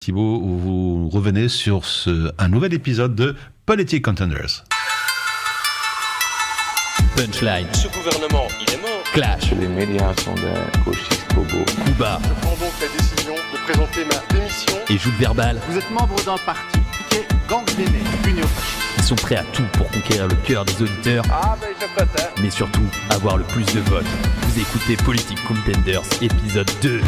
Thibaut, où vous revenez sur un nouvel épisode de Politic Contenders. Punchline. Ce gouvernement, il est mort. Clash. Les médias sont des gauchistes bobos. Kuba. Je prends donc la décision de présenter ma démission. Et joute verbal. Vous êtes membre d'un parti qui est gangréné, Union fasciste. Ils sont prêts à tout pour conquérir le cœur des auditeurs. Ah ben je pote, hein. Mais surtout, avoir le plus de votes. Vous écoutez Politic Contenders, épisode 2.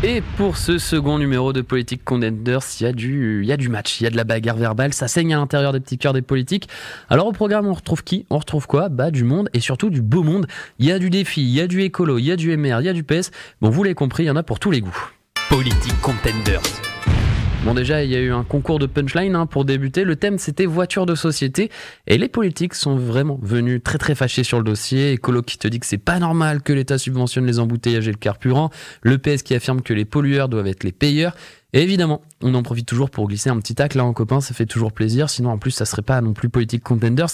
Et pour ce second numéro de Politic Contenders, il y a du match, il y a de la bagarre verbale, ça saigne à l'intérieur des petits cœurs des politiques. Alors au programme, on retrouve qui ? On retrouve quoi ? Du monde et surtout du beau monde. Il y a du défi, il y a du écolo, il y a du MR, il y a du PS. Bon, vous l'avez compris, il y en a pour tous les goûts. Politic Contenders. Bon, déjà, il y a eu un concours de punchline pour débuter. Le thème, c'était voiture de société. Et les politiques sont vraiment venus très très fâchés sur le dossier. Écolo qui te dit que c'est pas normal que l'État subventionne les embouteillages et le carburant. Le PS qui affirme que les pollueurs doivent être les payeurs. Et évidemment, on en profite toujours pour glisser un petit tacle en copain, ça fait toujours plaisir. Sinon, en plus, ça serait pas non plus Politic Contenders.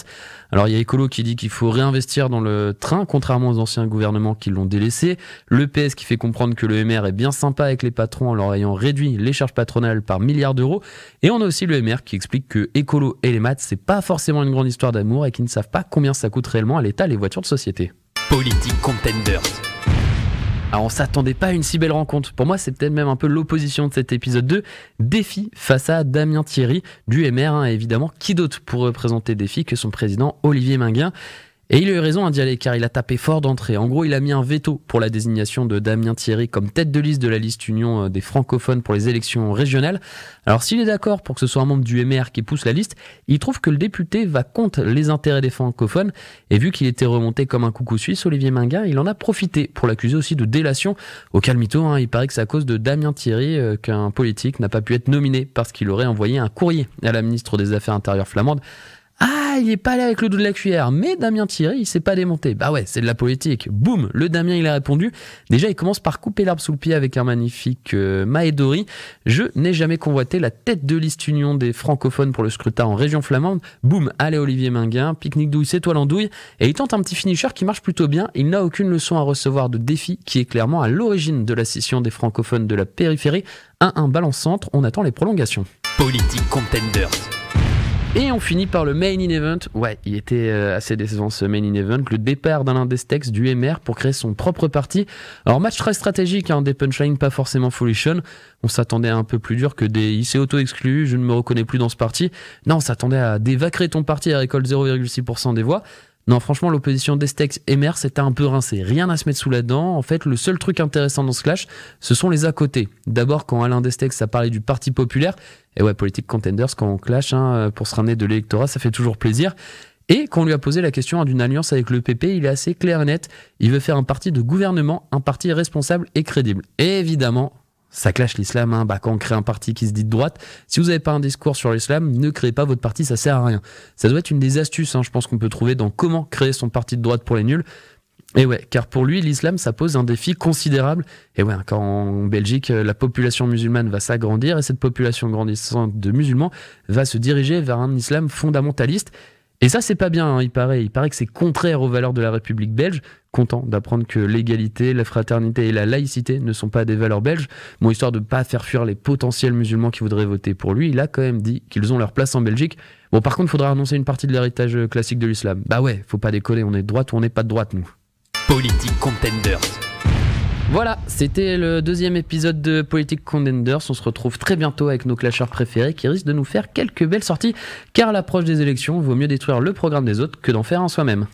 Alors, il y a Écolo qui dit qu'il faut réinvestir dans le train, contrairement aux anciens gouvernements qui l'ont délaissé. Le PS qui fait comprendre que le MR est bien sympa avec les patrons en leur ayant réduit les charges patronales par milliards d'euros. Et on a aussi le MR qui explique que Écolo et les maths, c'est pas forcément une grande histoire d'amour et qu'ils ne savent pas combien ça coûte réellement à l'État les voitures de société. Politic Contenders. Alors on s'attendait pas à une si belle rencontre. Pour moi, c'est peut-être même un peu l'opposition de cet épisode 2. Défi face à Damien Thierry, du MR, évidemment. Qui d'autre pour représenter Défi que son président Olivier Minguin ? Et il a eu raison d'y aller car il a tapé fort d'entrée. En gros, il a mis un veto pour la désignation de Damien Thierry comme tête de liste de la liste Union des francophones pour les élections régionales. Alors s'il est d'accord pour que ce soit un membre du MR qui pousse la liste, il trouve que le député va contre les intérêts des francophones. Et vu qu'il était remonté comme un coucou suisse, Olivier Minguin, il en a profité pour l'accuser aussi de délation. Au calmito, il paraît que c'est à cause de Damien Thierry qu'un politique n'a pas pu être nominé parce qu'il aurait envoyé un courrier à la ministre des Affaires intérieures flamande. Ah, il est pas allé avec le dos de la cuillère, mais Damien Thierry, il s'est pas démonté. Bah ouais, c'est de la politique. Boum, le Damien, il a répondu. Déjà, il commence par couper l'herbe sous le pied avec un magnifique Maedori. Je n'ai jamais convoité la tête de liste Union des francophones pour le scrutin en région flamande. Boum, allez Olivier Minguin, pique-nique douille, c'est toi l'andouille. Et il tente un petit finisher qui marche plutôt bien. Il n'a aucune leçon à recevoir de Défi, qui est clairement à l'origine de la scission des francophones de la périphérie. 1-1 balance centre, on attend les prolongations. Politic Contenders. Et on finit par le main event. Ouais, il était assez décevant ce main event. Le départ d'Alain Destex du MR pour créer son propre parti. Alors match très stratégique, des punchlines pas forcément folichon. On s'attendait à un peu plus dur que des il s'est auto-exclu, je ne me reconnais plus dans ce parti. Non, on s'attendait à des va créer ton parti et récolte 0,6% des voix. Non, franchement, l'opposition Destex-MR, c'était un peu rincé. Rien à se mettre sous la dent. En fait, le seul truc intéressant dans ce clash, ce sont les à côté. D'abord, quand Alain Destex a parlé du Parti populaire, et ouais, Politic Contenders, quand on clash, pour se ramener de l'électorat, ça fait toujours plaisir. Et quand on lui a posé la question d'une alliance avec le PP, il est assez clair et net. Il veut faire un parti de gouvernement, un parti responsable et crédible. Et évidemment, ça clash l'islam, quand on crée un parti qui se dit de droite. Si vous n'avez pas un discours sur l'islam, ne créez pas votre parti, ça sert à rien. Ça doit être une des astuces, je pense qu'on peut trouver dans comment créer son parti de droite pour les nuls. Et ouais, car pour lui, l'islam, ça pose un défi considérable. Et ouais, quand en Belgique, la population musulmane va s'agrandir et cette population grandissante de musulmans va se diriger vers un islam fondamentaliste. Et ça, c'est pas bien, il paraît que c'est contraire aux valeurs de la République belge. Content d'apprendre que l'égalité, la fraternité et la laïcité ne sont pas des valeurs belges. Bon, histoire de pas faire fuir les potentiels musulmans qui voudraient voter pour lui, il a quand même dit qu'ils ont leur place en Belgique. Bon, par contre, il faudra annoncer une partie de l'héritage classique de l'islam. Bah ouais, faut pas déconner, on est de droite ou on n'est pas de droite, nous. Politic Contenders. Voilà, c'était le deuxième épisode de Politic Contenders. On se retrouve très bientôt avec nos clasheurs préférés qui risquent de nous faire quelques belles sorties, car à l'approche des élections, il vaut mieux détruire le programme des autres que d'en faire un soi-même.